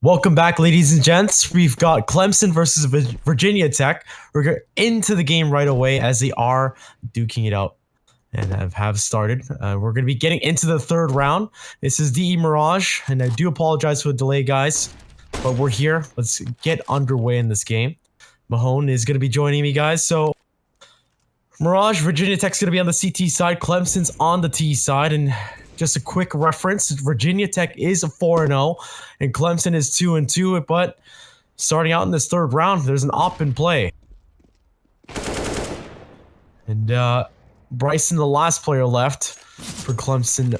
Welcome back, ladies and gents. We've got Clemson versus Virginia Tech. We're going into the game right away as they are duking it out and have started. We're going to be getting into the third round. This is DE Mirage, and I do apologize for the delay, guys, but we're here. Let's get underway in this game. Mahone is going to be joining me, guys. So, Mirage, Virginia Tech's going to be on the CT side. Clemson's on the T side, and just a quick reference, Virginia Tech is 4-0, and Clemson is 2-2, but starting out in this third round, there's an op in play. And Bryson, the last player left for Clemson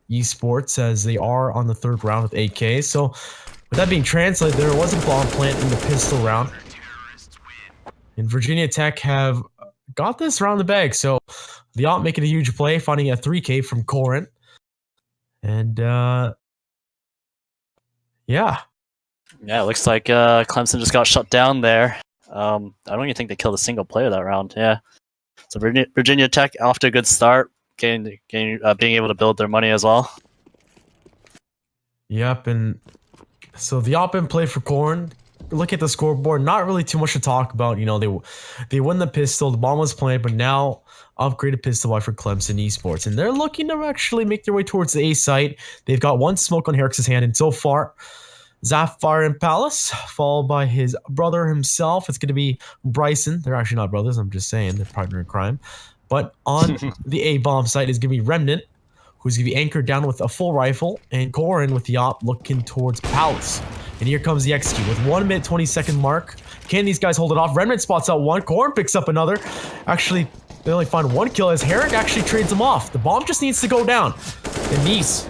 Esports, as they are on the third round with 8K. So, with that being translated, there was a bomb plant in the pistol round. And Virginia Tech have got this round the bag, so the op making a huge play, finding a 3K from Corin. And, yeah. Yeah, it looks like Clemson just got shut down there. I don't even think they killed a single player that round. Yeah. So Virginia Tech off to a good start, being able to build their money as well. Yep, and so the op in play for Corn. Look at the scoreboard. Not really too much to talk about. You know, they win the pistol. The bomb was played, but now upgraded pistol buy for Clemson Esports, and they're looking to actually make their way towards the A site. They've got one smoke on Herrick's hand, and so far, Zafar and Palace, followed by his brother himself. It's going to be Bryson. They're actually not brothers. I'm just saying they're partner in crime. But on the A bomb site is going to be Remnant, who's going to be anchored down with a full rifle, and Corin with the op looking towards Palace. And here comes the execute with 1 minute 20-second mark. Can these guys hold it off? Remnant spots out one. Corin picks up another. Actually, they only find one kill as Herrick actually trades them off. The bomb just needs to go down. And Nice,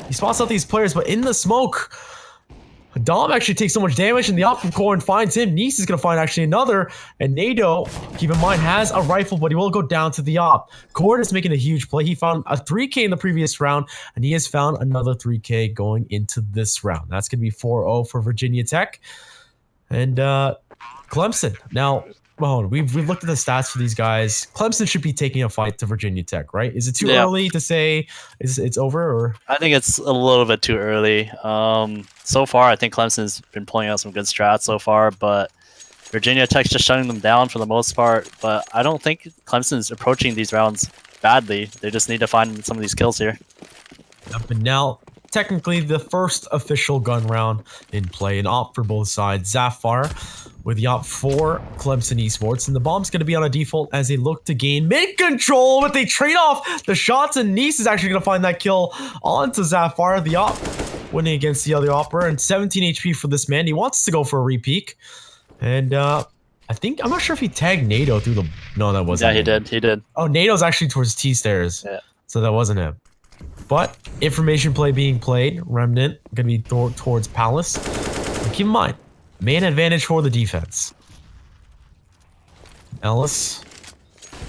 he spots out these players, but in the smoke, Dom actually takes so much damage, and the op from Corin finds him. Nice is going to find actually another, and NATO, keep in mind, has a rifle, but he will go down to the op. Corin is making a huge play. He found a 3K in the previous round, and he has found another 3K going into this round. That's going to be 4-0 for Virginia Tech. And Clemson. Now, Mahone, we've looked at the stats for these guys. Clemson should be taking a fight to Virginia Tech, right? Is it too early to say it's over? Or I think it's a little bit too early. So far, I think Clemson's been pulling out some good strats so far, but Virginia Tech's just shutting them down for the most part. But I don't think Clemson's approaching these rounds badly. They just need to find some of these kills here. Yep, and now, technically, the first official gun round in play, an op for both sides. Zafar with the op for Clemson Esports, and the bomb's going to be on a default as they look to gain mid-control, but they trade off the shots, and Nice is actually going to find that kill onto Zafar. The op winning against the other opera, and 17 HP for this man. He wants to go for a repeak, and I'm not sure if he tagged NATO through the... No, that wasn't him. He did. Oh, NATO's actually towards T stairs, yeah. So that wasn't him. But information play being played. Remnant going to be towards Palace. But keep in mind, main advantage for the defense. Ellis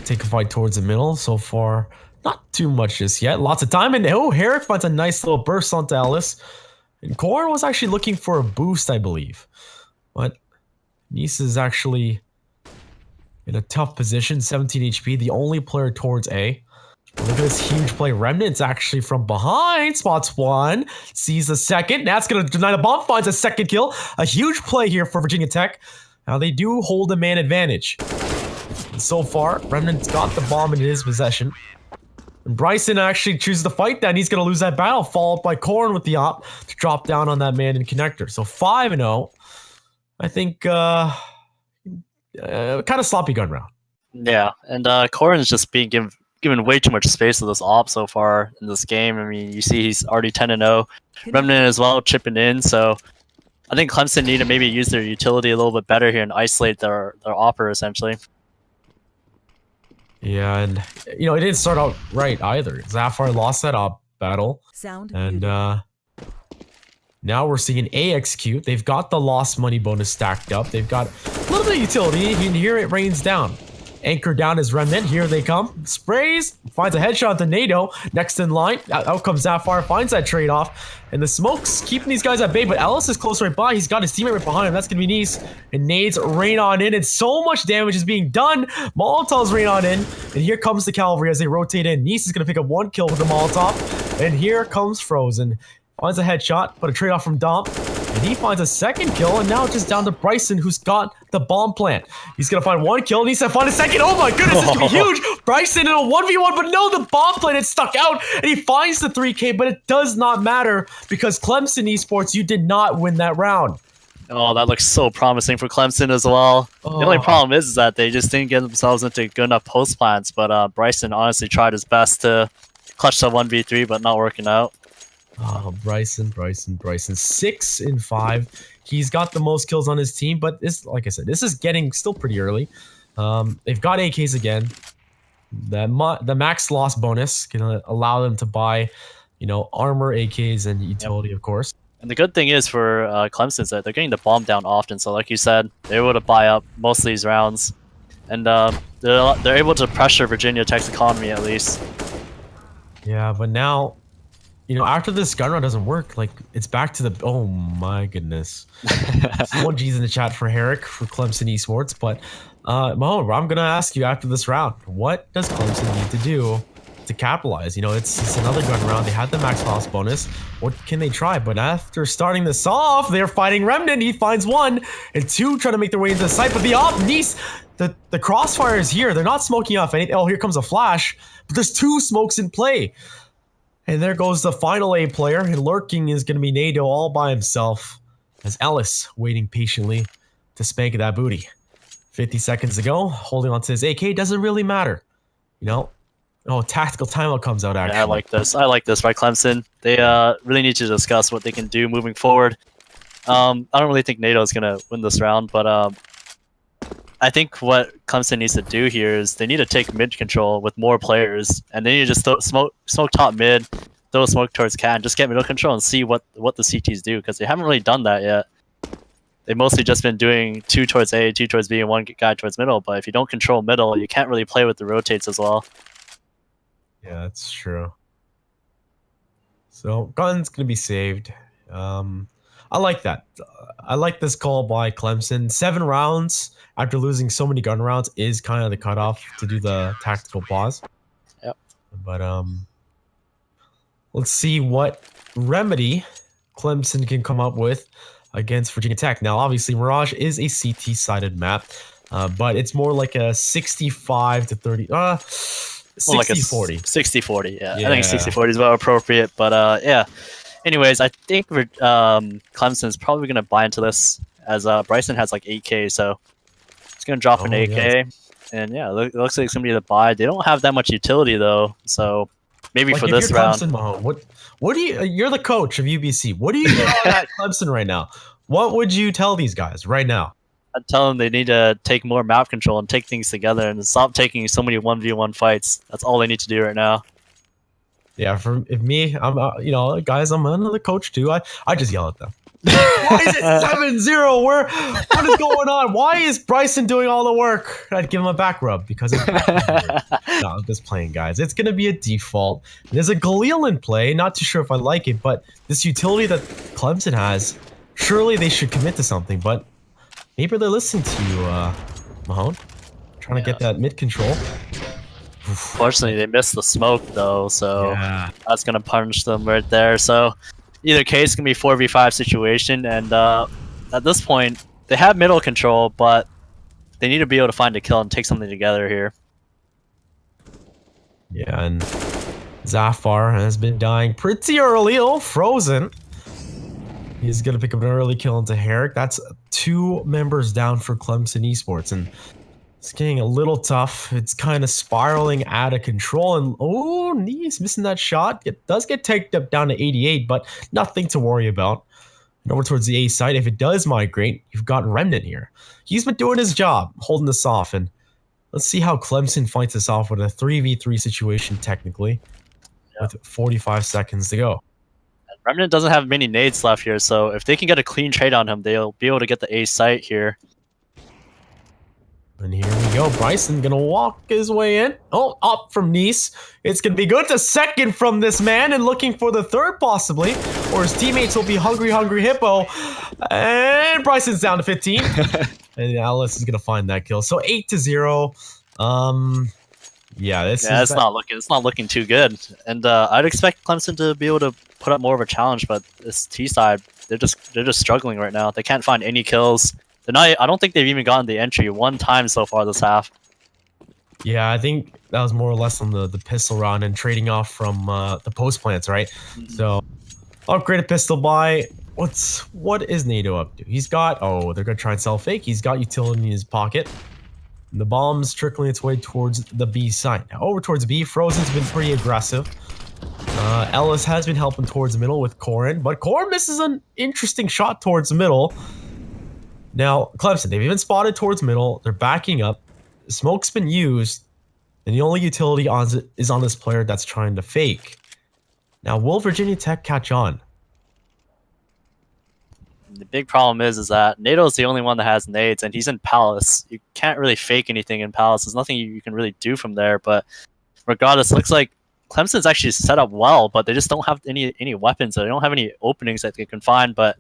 take a fight towards the middle. So far, not too much just yet. Lots of time. And Herrick finds a nice little burst onto Ellis. And Corin was actually looking for a boost, I believe. But Nice is actually in a tough position. 17 HP. The only player towards A. Look at this huge play. Remnant's actually from behind. Spots one. Sees the second. That's going to deny the bomb. Finds a second kill. A huge play here for Virginia Tech. Now they do hold a man advantage. And so far, Remnant's got the bomb in his possession. And Bryson actually chooses to fight that. And he's going to lose that battle. Followed by Corin with the op to drop down on that man in connector. So 5-0. I think kind of sloppy gun round. Yeah, and Corin's just being given way too much space to this op so far in this game. I mean, you see he's already 10-0. Remnant as well, chipping in. So I think Clemson need to maybe use their utility a little bit better here and isolate their opper, essentially. Yeah, and, you know, it didn't start out right either. Zafar lost that op battle. And now we're seeing an A execute. They've got the lost money bonus stacked up. They've got a little bit of utility. You can hear it rains down. Anchor down is Remnant. Here they come. Sprays. Finds a headshot to NATO. Next in line. Out comes Zafar. Finds that trade-off. And the smoke's keeping these guys at bay. But Ellis is close right by. He's got his teammate right behind him. That's going to be Nice. And nades rain on in. And so much damage is being done. Molotovs rain on in. And here comes the cavalry as they rotate in. Nice is going to pick up one kill with the Molotov. And here comes Frozen. Finds a headshot. But a trade-off from Dom. And he finds a second kill, and now it's just down to Bryson, who's got the bomb plant. He's gonna find one kill, and he's gonna find a second. Oh my goodness, this could be huge! Bryson in a 1v1, but no, the bomb plant is stuck out, and he finds the 3K, but it does not matter because Clemson Esports, you did not win that round. Oh, that looks so promising for Clemson as well. The only problem is that they just didn't get themselves into good enough post plants, but Bryson honestly tried his best to clutch the 1v3, but not working out. Oh, Bryson. 6 in 5. He's got the most kills on his team, but this, like I said, this is getting still pretty early. They've got AKs again. The max loss bonus can allow them to buy, armor, AKs, and utility, of course. And the good thing is for Clemson is that they're getting the bomb down often. So like you said, they're able to buy up most of these rounds. And they're able to pressure Virginia Tech's economy at least. Yeah, but now, after this gun run doesn't work, like, it's back to the... Oh, my goodness. Someone G's in the chat for Herrick for Clemson Esports. But, Mo, I'm going to ask you after this round, what does Clemson need to do to capitalize? It's another gun round. They had the max loss bonus. What can they try? But after starting this off, they're fighting Remnant. He finds 1 and 2 trying to make their way into the site. But the op, Nice, the crossfire is here. They're not smoking off anything. Oh, here comes a flash. But there's 2 smokes in play. And there goes the final A player. And lurking is going to be Nado all by himself. As Ellis waiting patiently to spank that booty. 50 seconds to go. Holding on to his AK doesn't really matter. Oh, tactical timeout comes out, actually. Yeah, I like this by Clemson. They really need to discuss what they can do moving forward. I don't really think NATO is going to win this round, but I think what Clemson needs to do here is they need to take mid control with more players, and they need to just smoke top mid, throw smoke towards cat, and just get middle control and see what the CTs do, because they haven't really done that yet. They've mostly just been doing 2 towards A, 2 towards B, and 1 guy towards middle, but if you don't control middle, you can't really play with the rotates as well. Yeah, that's true. So, gun's going to be saved. I like that. I like this call by Clemson. 7 rounds after losing so many gun rounds is kind of the cutoff to do the tactical pause. Yep. But let's see what remedy Clemson can come up with against Virginia Tech. Now, obviously, Mirage is a CT-sided map, but it's more like a 65 to 30. 60-40. 60-40, yeah. I think 60-40 is about appropriate, but yeah. Anyways, I think Clemson's probably going to buy into this, as Bryson has like 8k, so it's going to drop an 8k. Yeah. And yeah, it looks like it's going to be the buy. They don't have that much utility, though, so maybe for this round. Clemson, Mahone, what do you're the coach of UBC. What do you do at Clemson right now? What would you tell these guys right now? I'd tell them they need to take more map control and take things together and stop taking so many 1v1 fights. That's all they need to do right now. Yeah, if me, I'm guys, I'm another coach too. I just yell at them. Why is it 7-0? What is going on? Why is Bryson doing all the work? I'd give him a back rub because no, I'm just playing, guys. It's gonna be a default. There's a Galil in play. Not too sure if I like it, but this utility that Clemson has, surely they should commit to something. But maybe they're listening to you, Mahone, trying to get that mid control. Fortunately, they missed the smoke, though, so that's going to punish them right there. So either case, it's going to be 4v5 situation, and at this point, they have middle control, but they need to be able to find a kill and take something together here. Yeah, and Zafar has been dying pretty early. Oh, frozen. He's going to pick up an early kill into Herrick. That's 2 members down for Clemson Esports, and it's getting a little tough. It's kind of spiraling out of control. And oh, he's missing that shot. It does get taken up down to 88, but nothing to worry about. And over towards the A side, if it does migrate, you've got Remnant here. He's been doing his job, holding this off. And let's see how Clemson fights this off with a 3v3 situation, technically, with 45 seconds to go. Remnant doesn't have many nades left here, so if they can get a clean trade on him, they'll be able to get the A site here. And here we go. Bryson gonna walk his way in. Oh, up from Nice. It's gonna be good to second from this man and looking for the third possibly. Or his teammates will be Hungry Hippo. And Bryson's down to 15. And Alice is gonna find that kill. So 8-0. Yeah, this Yeah, is it's not looking too good. And I'd expect Clemson to be able to put up more of a challenge, but this T side, they're just struggling right now. They can't find any kills. They're not. I don't think they've even gotten the entry one time so far this half. Yeah, I think that was more or less on the pistol round and trading off from the post plants, right? So upgraded pistol buy. What is NATO up to? He's got they're gonna try and sell fake. He's got utility in his pocket. The bomb's trickling its way towards the B side. Now over towards B, Frozen's been pretty aggressive. Ellis has been helping towards the middle with Corin, but Corin misses an interesting shot towards the middle. Now, Clemson, they've even spotted towards middle. They're backing up. Smoke's been used, and the only utility is on this player that's trying to fake. Now, will Virginia Tech catch on? The big problem is that NATO's the only one that has nades, and he's in Palace. You can't really fake anything in Palace. There's nothing you can really do from there. But regardless, it looks like Clemson's actually set up well, but they just don't have any weapons. They don't have any openings that they can find. But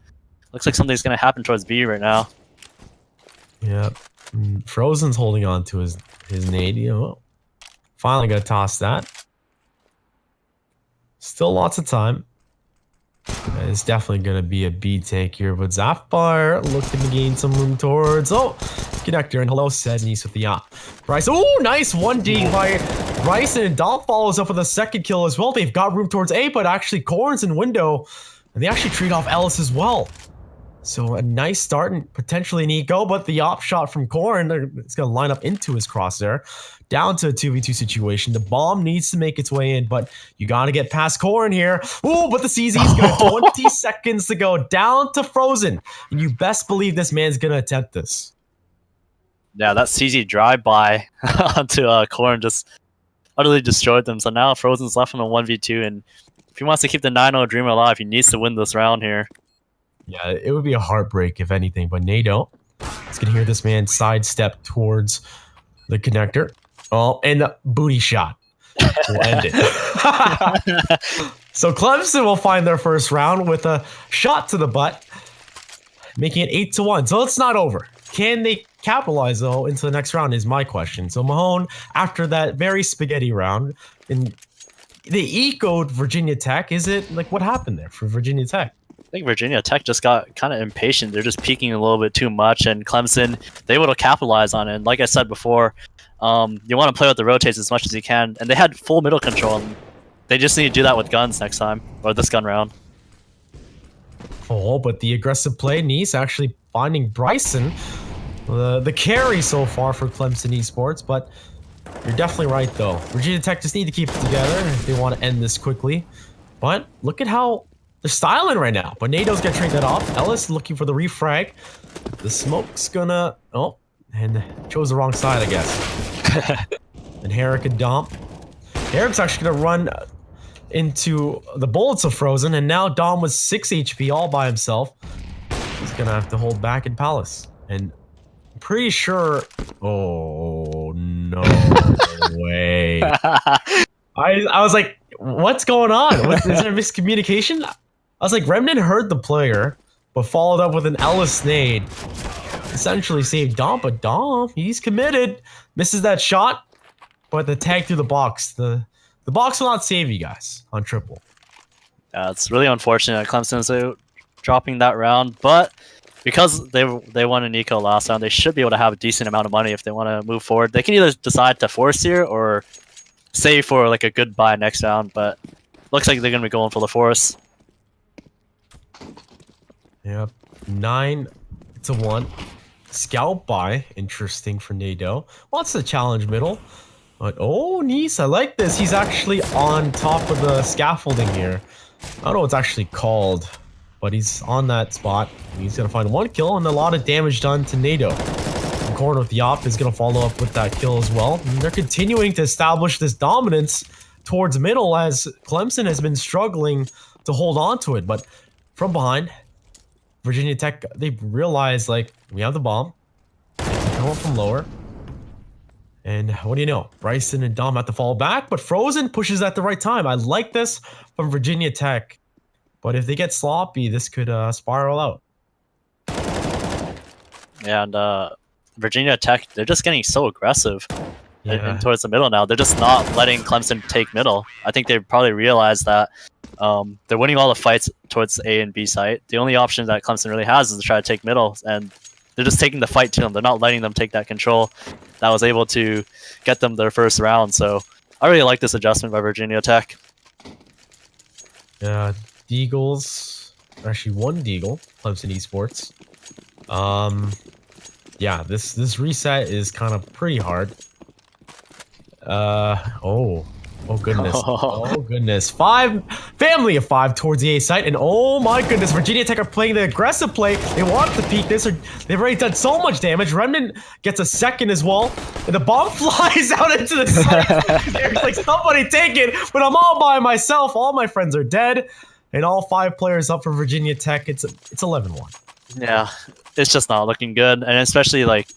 looks like something's going to happen towards B right now. Yeah, Frozen's holding on to his nade. You know, finally gonna toss that. Still lots of time. It's definitely going to be a B take here, but Zapfire looking to gain some room towards. Connector, and hello, said Nice with the op. Bryce, nice 1D by Bryson, and Dom follows up with a second kill as well. They've got room towards A, but actually Corn's in window, and they actually trade off Ellis as well. So a nice start and potentially an eco, but the op shot from Corn, it's going to line up into his crosshair. Down to a 2v2 situation. The bomb needs to make its way in, but you got to get past Corn here. But the CZ's got 20 seconds to go. Down to Frozen. And you best believe this man's going to attempt this. Yeah, that CZ drive-by onto Corn just utterly destroyed them. So now Frozen's left on a 1v2, and if he wants to keep the 9-0 dream alive, he needs to win this round here. Yeah, it would be a heartbreak if anything, but NATO is going to hear this man sidestep towards the connector. And the booty shot will end it. So Clemson will find their first round with a shot to the butt, making it 8-1. So it's not over. Can they capitalize, though, into the next round is my question. So Mahone, after that very spaghetti round, and they ecoed Virginia Tech. Is it, like, what happened there for Virginia Tech? I think Virginia Tech just got kind of impatient. They're just peeking a little bit too much, and Clemson, they would have capitalized on it. And like I said before, you want to play with the rotates as much as you can, and they had full middle control. And they just need to do that with guns next time, or this gun round. But the aggressive play, Nice actually finding Bryson, the carry so far for Clemson Esports, but you're definitely right, though. Virginia Tech just need to keep it together if they want to end this quickly. But look at how they're styling right now. But NATO's gonna trade that off. Ellis looking for the refrag. The smoke's gonna... and chose the wrong side, I guess. And Herrick and Dom. Herrick's actually gonna run into the bullets of Frozen, and now Dom with 6 HP all by himself. He's gonna have to hold back in Palace. And I'm pretty sure... Oh, no way. I was like, what's going on? Is there miscommunication? I was like, Remnant heard the player, but followed up with an Ellis nade. Essentially saved Dom, but Dom, he's committed. Misses that shot, but the tag through the box. The box will not save you guys on triple. Yeah, it's really unfortunate Clemson's dropping that round, but because they won an eco last round, they should be able to have a decent amount of money if they want to move forward. They can either decide to force here or save for like a good buy next round, but looks like they're going to be going for the force. Yep, 9-1. Scout buy, interesting for NATO. Wants the challenge middle. But Nice, I like this. He's actually on top of the scaffolding here. I don't know what's actually called, but he's on that spot. He's gonna find 1 kill and a lot of damage done to NATO. Corn with the op is gonna follow up with that kill as well. And they're continuing to establish this dominance towards middle as Clemson has been struggling to hold on to it. But from behind, Virginia Tech, they realize, like, we have the bomb. They can come up from lower. And what do you know? Bryson and Dom have to fall back, but Frozen pushes at the right time. I like this from Virginia Tech. But if they get sloppy, this could spiral out. Yeah, and Virginia Tech, they're just getting so aggressive. and towards the middle now. They're just not letting Clemson take middle. I think they probably realized that they're winning all the fights towards A and B site. The only option that Clemson really has is to try to take middle, and they're just taking the fight to them. They're not letting them take that control that was able to get them their first round. So I really like this adjustment by Virginia Tech. Yeah, Deagles, actually one Deagle, Clemson Esports. Yeah, this reset is kind of pretty hard. Oh goodness. Oh goodness. Family of 5 towards the A site, and oh my goodness, Virginia Tech are playing the aggressive play. They want to peek this, or they've already done so much damage. Remnant gets a second as well, and the bomb flies out into the site. There's like, somebody take it, but I'm all by myself. All my friends are dead, and all 5 players up for Virginia Tech. It's 11-1. Yeah, it's just not looking good, and especially like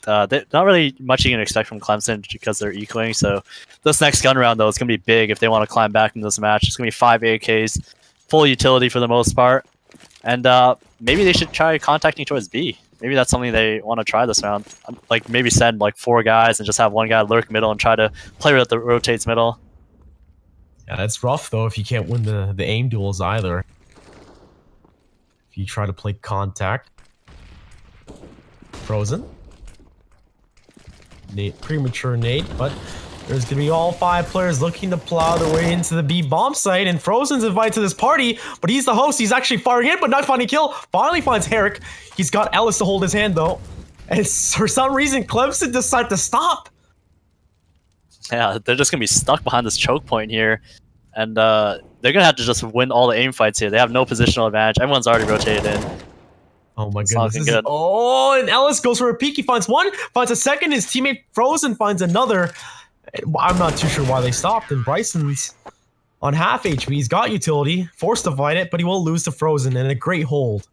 not really much you can expect from Clemson because they're equaling. So this next gun round though is gonna be big if they want to climb back into this match. It's gonna be 5 AKs, full utility for the most part, and maybe they should try contacting towards B. Maybe that's something they want to try this round. Like maybe send like 4 guys and just have one guy lurk middle and try to play with the rotates middle. Yeah, that's rough though if you can't win the aim duels either. If you try to play contact. Frozen. Premature nade, but there's gonna be all 5 players looking to plow their way into the B bomb site, and Frozen's invited to this party, but he's the host. He's actually firing in, but not finding a kill. Finally finds Herrick. He's got Ellis to hold his hand though, and for some reason Clemson decided to stop. Yeah, they're just gonna be stuck behind this choke point here, and they're gonna have to just win all the aim fights here. They have no positional advantage. Everyone's already rotated in. Oh my goodness. Oh, and Ellis goes for a peek. He finds one, finds a second. His teammate Frozen finds another. I'm not too sure why they stopped. And Bryson's on half HP. He's got utility, forced to fight it, but he will lose to Frozen. And a great hold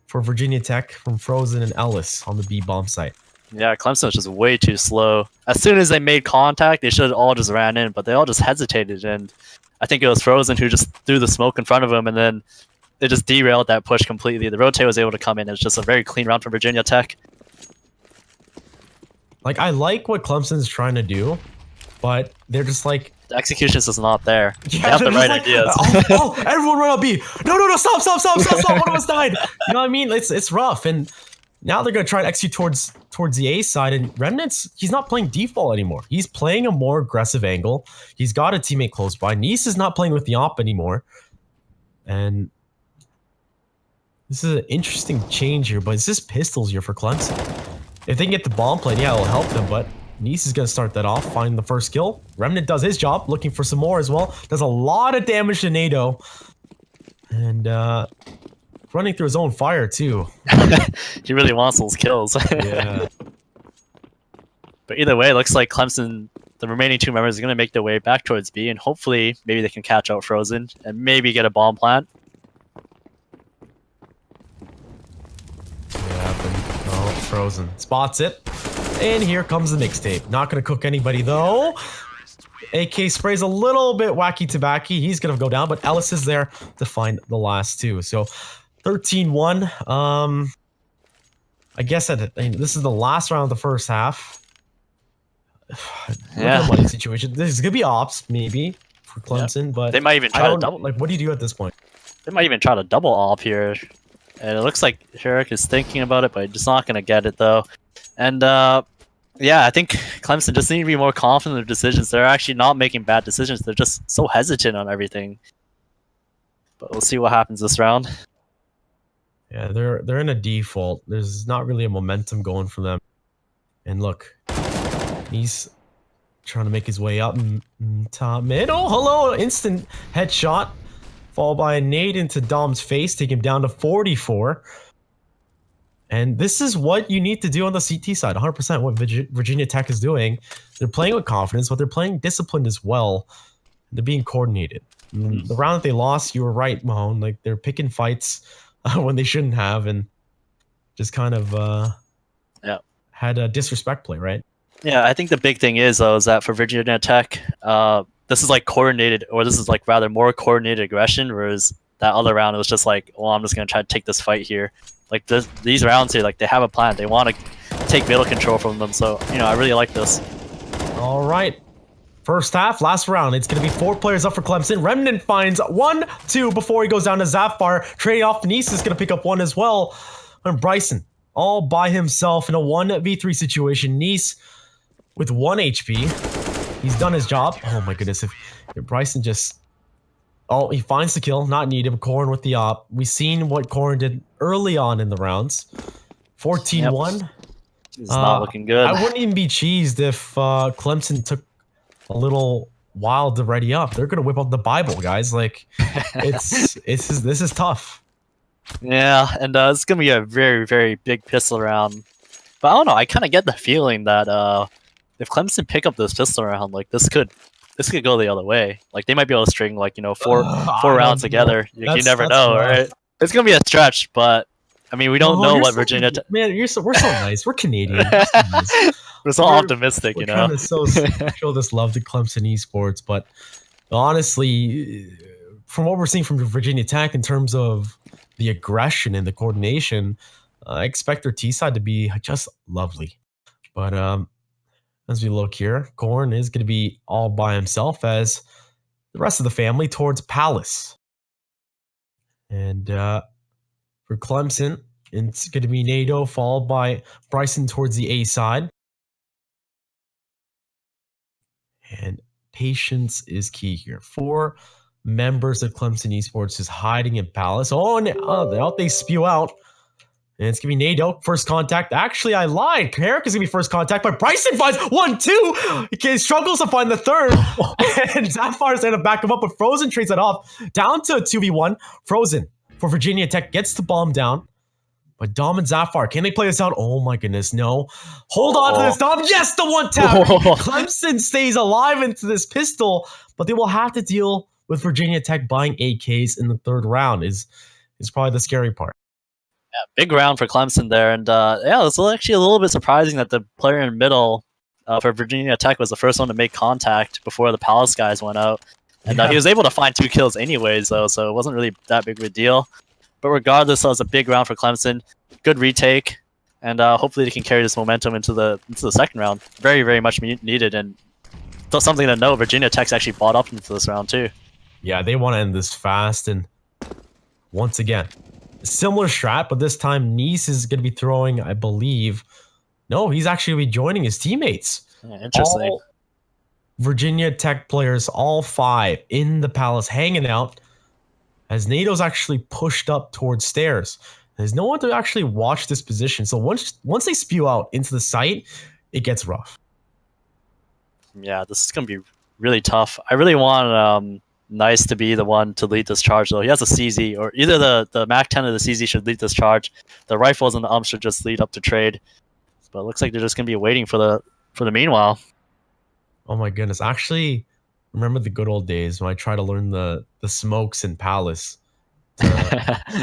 for Virginia Tech from Frozen and Ellis on the B bomb site. Yeah, Clemson was just way too slow. As soon as they made contact, they should have all just ran in, but they all just hesitated. And I think it was Frozen who just threw the smoke in front of him, and then it just derailed that push completely. The rotate was able to come in. It's just a very clean round for Virginia Tech. Like, I like what Clemson's trying to do, but they're just like... The execution is just not there. Yeah, they have the right ideas. Everyone run up B. No, stop. One of us died. You know what I mean? It's rough. And now they're going to try to execute towards the A side. And Remnant's, he's not playing default anymore. He's playing a more aggressive angle. He's got a teammate close by. Nice is not playing with the op anymore. And... this is an interesting change here, but it's just pistols here for Clemson. If they can get the bomb played, yeah, it'll help them, but Nice is going to start that off, find the first kill. Remnant does his job, looking for some more as well. Does a lot of damage to NATO. And running through his own fire, too. He really wants those kills. Yeah. But either way, it looks like Clemson, the remaining 2 members, are going to make their way back towards B, and hopefully maybe they can catch out Frozen and maybe get a bomb plant. Frozen spots it, and here comes the mixtape. Not gonna cook anybody though. AK sprays a little bit wacky tobacco. He's gonna go down, but Ellis is there to find the last 2. So 13-1. I guess this is the last round of the first half. Yeah. Money situation. There's gonna be ops maybe for Clemson, but they might even try to double. Like, what do you do at this point? They might even try to double op here. And it looks like Herrick is thinking about it, but just not going to get it, though. And, yeah, I think Clemson just need to be more confident in their decisions. They're actually not making bad decisions. They're just so hesitant on everything. But we'll see what happens this round. Yeah, they're in a default. There's not really a momentum going for them. And look, he's trying to make his way up top mid. Oh, hello! Instant headshot. Followed by a nade into Dom's face, take him down to 44. And this is what you need to do on the CT side. 100% what Virginia Tech is doing. They're playing with confidence, but they're playing disciplined as well. They're being coordinated. The round that they lost, you were right, Mahone. Like, they're picking fights when they shouldn't have, and just kind of had a disrespect play, right? Yeah, I think the big thing is, though, is that for Virginia Tech, this is like coordinated, or this is like rather more coordinated aggression, whereas that other round it was just like, well, I'm just gonna try to take this fight here. Like these rounds here, like they have a plan. They want to take middle control from them. So I really like this. All right. First half, last round. It's going to be 4 players up for Clemson. Remnant finds 1, 2 before he goes down to Zafar. Trading off, Nice is going to pick up 1 as well. And Bryson, all by himself in a 1v3 situation. Nice with 1 HP. He's done his job. Oh my goodness. If Bryson just... Oh, he finds the kill. Not needed. Corn with the op. We've seen what Corn did early on in the rounds. 14-1. Yep. It's not looking good. I wouldn't even be cheesed if Clemson took a little while to ready up. They're gonna whip out the Bible, guys. Like, this is tough. Yeah, and it's gonna be a very, very big pistol round. But I don't know. I kind of get the feeling that if Clemson pick up this pistol round, like this could go the other way. Like they might be able to string like four rounds together. You never know, right? It's gonna be a stretch, but I mean we don't know what Virginia. Man, we're so nice. We're Canadian. We're so optimistic, we're trying to show this love to Clemson esports, but honestly, from what we're seeing from Virginia Tech in terms of the aggression and the coordination, I expect their T side to be just lovely. But as we look here, Corn is going to be all by himself as the rest of the family towards Palace. And for Clemson, it's going to be NATO followed by Bryson towards the A side. And patience is key here. 4 members of Clemson Esports is hiding in Palace. Oh, and out they spew out. And it's going to be NATO. First contact. Actually, I lied. Herrick is going to be first contact, but Bryson finds 1, 2. He struggles to find the third. And Zafar's going to back him up, but Frozen trades it off. Down to a 2v1. Frozen for Virginia Tech gets the bomb down. But Dom and Zafar, can they play this out? Oh my goodness, no. Hold on to this, Dom. Yes, the 1 tap. Clemson stays alive into this pistol, but they will have to deal with Virginia Tech buying AKs in the 3rd round is probably the scary part. Yeah, big round for Clemson there. And yeah, it's actually a little bit surprising that the player in the middle for Virginia Tech was the first one to make contact before the Palace guys went out. And he was able to find 2 kills anyways, though, so it wasn't really that big of a deal. But regardless, it was a big round for Clemson. Good retake, and hopefully they can carry this momentum into the 2nd round. Very, very much needed, and something to know. Virginia Tech's actually bought up into this round too. Yeah, they want to end this fast, and once again, similar strat, but this time Nice is going to be throwing, I believe. No, he's actually going to be joining his teammates. Yeah, interesting. All Virginia Tech players, all 5 in the Palace, hanging out. As NATO's actually pushed up towards stairs. There's no one to actually watch this position. So once they spew out into the site, it gets rough. Yeah, this is going to be really tough. I really want Nice to be the one to lead this charge, though. He has a CZ, or either the MAC-10 or the CZ should lead this charge. The rifles and the umps should just lead up to trade. But it looks like they're just going to be waiting for the meanwhile. Oh my goodness. Actually, remember the good old days when I tried to learn the smokes in Palace.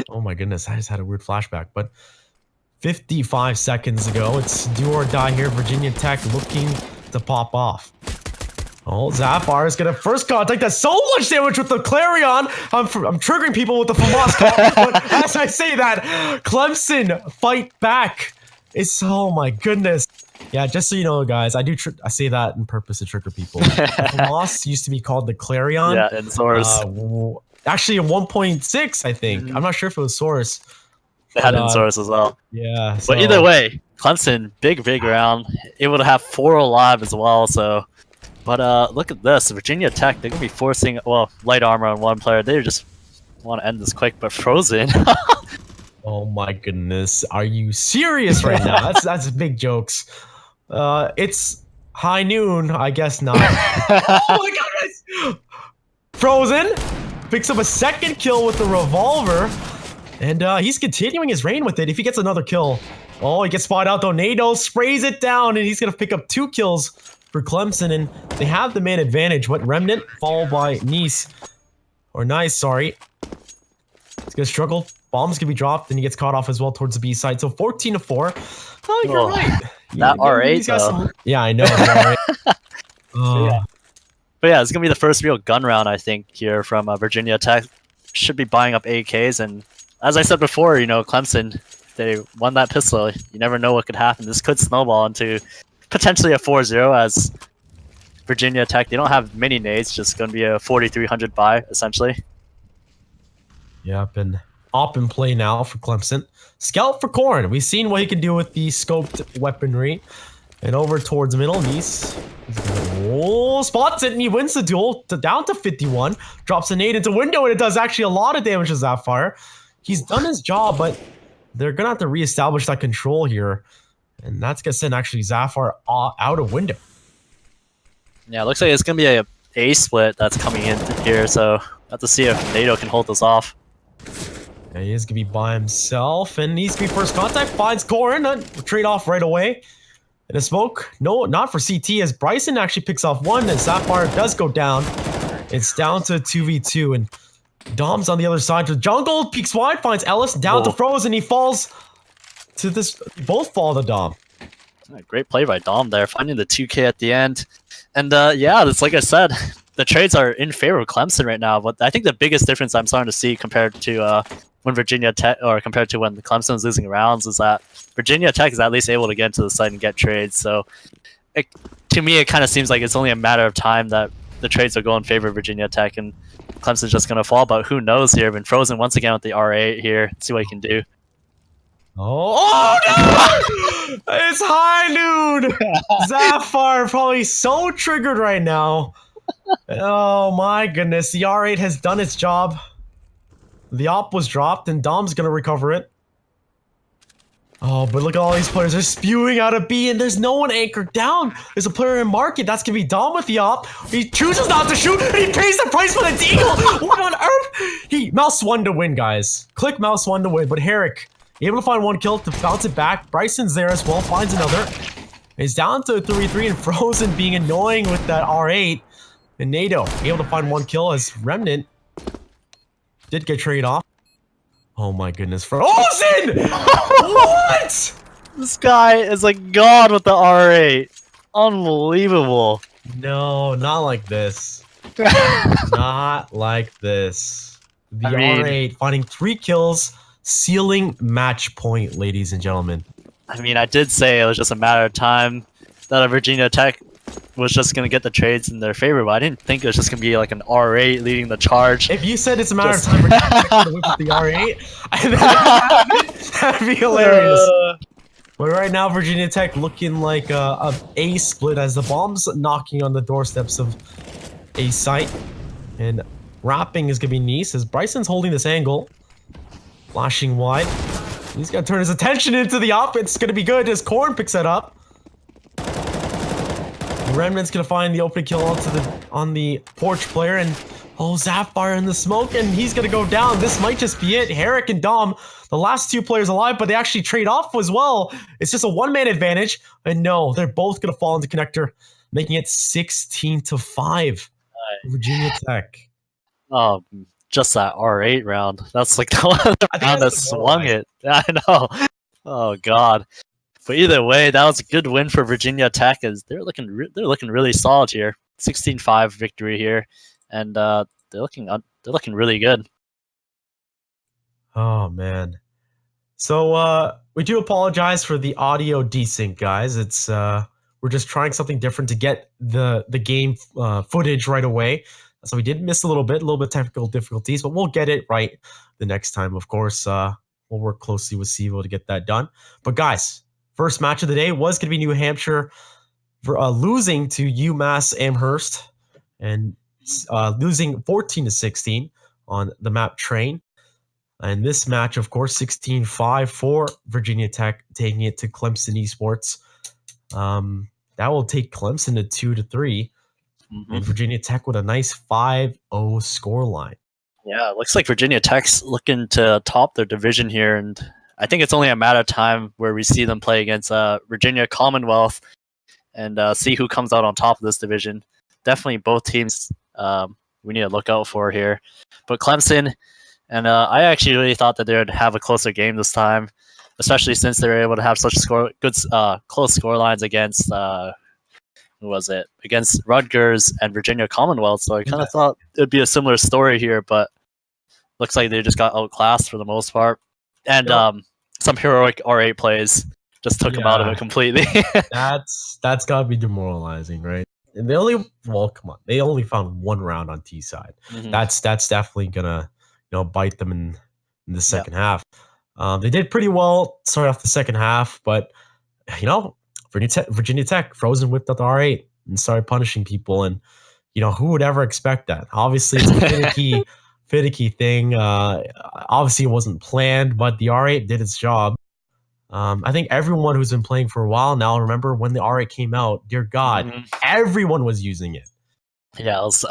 Oh my goodness, I just had a weird flashback. But 55 seconds ago, it's do or die here. Virginia Tech looking to pop off. Oh, Zafar is gonna first contact. That's so much damage with the Clarion. I'm triggering people with the FAMAS call. But as I say that, Clemson fight back. It's oh my goodness. Yeah, just so you know, guys, I say that on purpose to trigger people. FAMAS used to be called the Clarion. Yeah, and Source. Actually, in 1.6, I think. I'm not sure if it was Source. They had in Source as well. Yeah. But either way, Clemson, big round. Able to have 4 alive as well, so... But look at this. Virginia Tech, they're going to be forcing... Well, light armor on 1 player. They just want to end this quick, but Frozen... Oh my goodness. Are you serious right now? That's big jokes. It's high noon. I guess not. Oh my goodness! Frozen picks up a 2nd kill with the revolver. And he's continuing his reign with it. If he gets another kill... Oh, he gets spotted out though. NATO sprays it down, and he's going to pick up 2 kills for Clemson. And they have the man advantage. What, Remnant? Followed by Nice. Or Nice, sorry. He's going to struggle. Bomb's going to be dropped, and he gets caught off as well towards the B side. So 14-4. Oh, you're right. That R8, though. Yeah, I know. Yeah. But yeah, it's going to be the first real gun round, I think, here from Virginia Tech. Should be buying up AKs, and as I said before, you know, Clemson, they won that pistol. You never know what could happen. This could snowball into potentially a 4-0 as Virginia Tech, they don't have many nades, just going to be a 4,300 buy, essentially. Yep, and op in play now for Clemson. Scout for Corn. We've seen what he can do with the scoped weaponry. And over towards middle, Nice. Oh, spots it and he wins the duel down to 51. Drops a nade into window and it does actually a lot of damage to Sapphire. He's done his job, but they're going to have to reestablish that control here. And that's going to send actually Sapphire out of window. Yeah, it looks like it's going to be a A split that's coming in here, so have to see if NATO can hold this off. Yeah, he is going to be by himself, and he's going to be first contact. Finds Corin, trade off right away. And a smoke, no, not for CT, as Bryson actually picks off one, and Sapphire does go down. It's down to 2v2, and Dom's on the other side to jungle, peeks wide, finds Ellis down to Frozen, he falls to this, both fall to Dom. Great play by Dom there, finding the 2k at the end. And yeah, it's like I said, the trades are in favor of Clemson right now, but I think the biggest difference I'm starting to see compared to when Virginia Tech, or compared to when Clemson was losing rounds, is that Virginia Tech is at least able to get into the site and get trades. So to me, it kind of seems like it's only a matter of time that the trades will go in favor of Virginia Tech and Clemson's just going to fall. But who knows here? Been Frozen once again with the R8 here. See what he can do. Oh no! It's high, dude! Sapphire probably so triggered right now. Oh my goodness, the R8 has done its job. The op was dropped and Dom's gonna recover it. Oh, but look at all these players. They're spewing out of B and there's no one anchored down. There's a player in market. That's gonna be Dom with the op. He chooses not to shoot and he pays the price for the deagle. What on earth? He mouse one to win, guys. Click mouse one to win, but Herrick able to find one kill to bounce it back. Bryson's there as well, finds another. He's down to 3-3 and Frozen being annoying with that R8. And NATO able to find one kill as Remnant did get traded off. Oh my goodness, Frozen! What? This guy is like god with the R8. Unbelievable. No, not like this. Not like this. The R8 finding 3 kills. Sealing match point, ladies and gentlemen. I mean, I did say it was just a matter of time that a Virginia Tech was just going to get the trades in their favor, but I didn't think it was just going to be like an R8 leading the charge. If you said it's a matter of time Virginia Tech to whip with the R8, that'd be hilarious. But right now, Virginia Tech looking like a A split as the bomb's knocking on the doorsteps of A site. And wrapping is going to be Nice as Bryson's holding this angle. Flashing wide. He's gonna turn his attention into the op. It's gonna be good as Corn picks that up. Remnant's gonna find the open kill on the porch player, and oh, Sapphire in the smoke, and he's gonna go down. This might just be it. Herrick and Dom, the last 2 players alive, but they actually trade off as well. It's just a one-man advantage, and no, they're both gonna fall into connector, making it 16-5. Virginia Tech. Oh. Just that R8 round. That's like the one round that swung it. I know. Oh god. But either way, that was a good win for Virginia Tech, as they're looking really solid here. 16-5 victory here, and they're looking really good. Oh man. So we do apologize for the audio desync, guys. It's we're just trying something different to get the game footage right away. So we did miss a little bit technical difficulties, but we'll get it right the next time. Of course, we'll work closely with Sivo to get that done. But guys, first match of the day was going to be New Hampshire for, losing to UMass Amherst and losing 14-16 on the map Train. And this match, of course, 16-5 for Virginia Tech, taking it to Clemson Esports. That will take Clemson to 2-3. And Virginia Tech with a nice 5-0 scoreline. Yeah, it looks like Virginia Tech's looking to top their division here, and I think it's only a matter of time where we see them play against Virginia Commonwealth and see who comes out on top of this division. Definitely both teams we need to look out for here. But Clemson, and I actually really thought that they would have a closer game this time, especially since they were able to have such close score lines against who was it? Against Rutgers and Virginia Commonwealth. So I kind of thought it would be a similar story here, but looks like they just got outclassed for the most part. And some heroic R8 plays just took them out of it completely. That's got to be demoralizing, right? they only well, come on, they only found one round on T side. Hmm. That's definitely gonna bite them in the Yeah. second half. They did pretty well start off the second half, but you know, Virginia Tech frozen whipped up the R8 and started punishing people, and who would ever expect that? Obviously, it's a finicky thing. Obviously, it wasn't planned, but the R8 did its job. I think everyone who's been playing for a while now, remember when the R8 came out, dear God, Hmm. everyone was using it. Yeah, it was,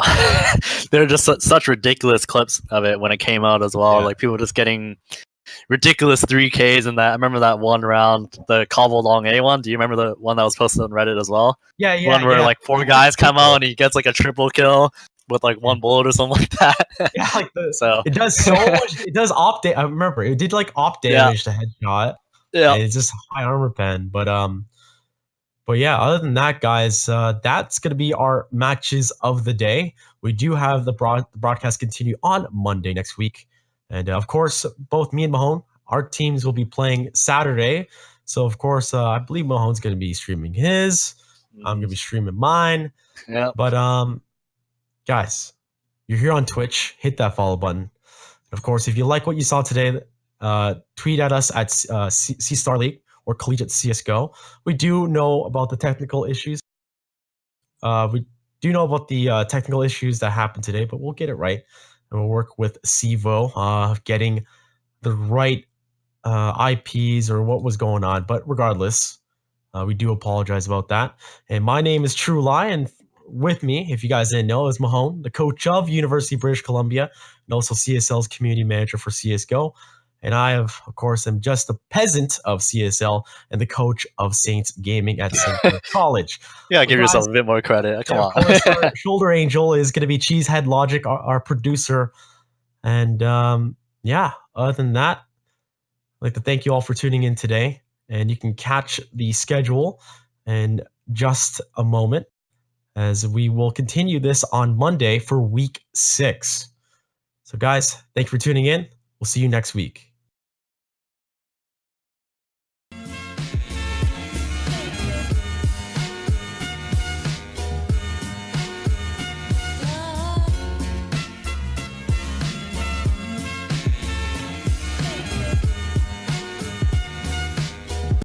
there are just such ridiculous clips of it when it came out as well. Yeah. Like people just getting ridiculous 3Ks in that. I remember that one round, the Cobble Long A one. Do you remember the one that was posted on Reddit as well? Yeah, yeah, One where yeah. like four guys come out and he gets like a triple kill with like one bullet or something like that. Yeah, like So it does so much. It does op. I remember it did like op yeah, damage to headshot, yeah. and it's just high armor pen. But yeah, other than that, guys, that's gonna be our matches of the day. We do have the broadcast continue on Monday next week, and of course, both me and Mahone, our teams will be playing Saturday. So of course, I believe Mahone's gonna be streaming his. I'm gonna be streaming mine. Yeah. But guys, you're here on Twitch. Hit that follow button. Of course, if you like what you saw today, tweet at us at C Star League or Collegiate CSGO. We do know about the technical issues. We do know about the technical issues that happened today, but we'll get it right. And we'll work with Sivo getting the right IPs or what was going on. But regardless, we do apologize about that. And my name is True Lie, and with me, if you guys didn't know, is Mahone, the coach of University of British Columbia, and also CSL's community manager for CSGO. And I, of course, am just the peasant of CSL and the coach of Saints Gaming at St. Clair College. Yeah, So give guys, yourself a bit more credit. Come yeah, on. of course, our shoulder angel is going to be Cheesehead Logic, our producer. And yeah, other than that, I'd like to thank you all for tuning in today. And you can catch the schedule in just a moment as we will continue this on Monday for week 6. So, guys, thank you for tuning in. We'll see you next week.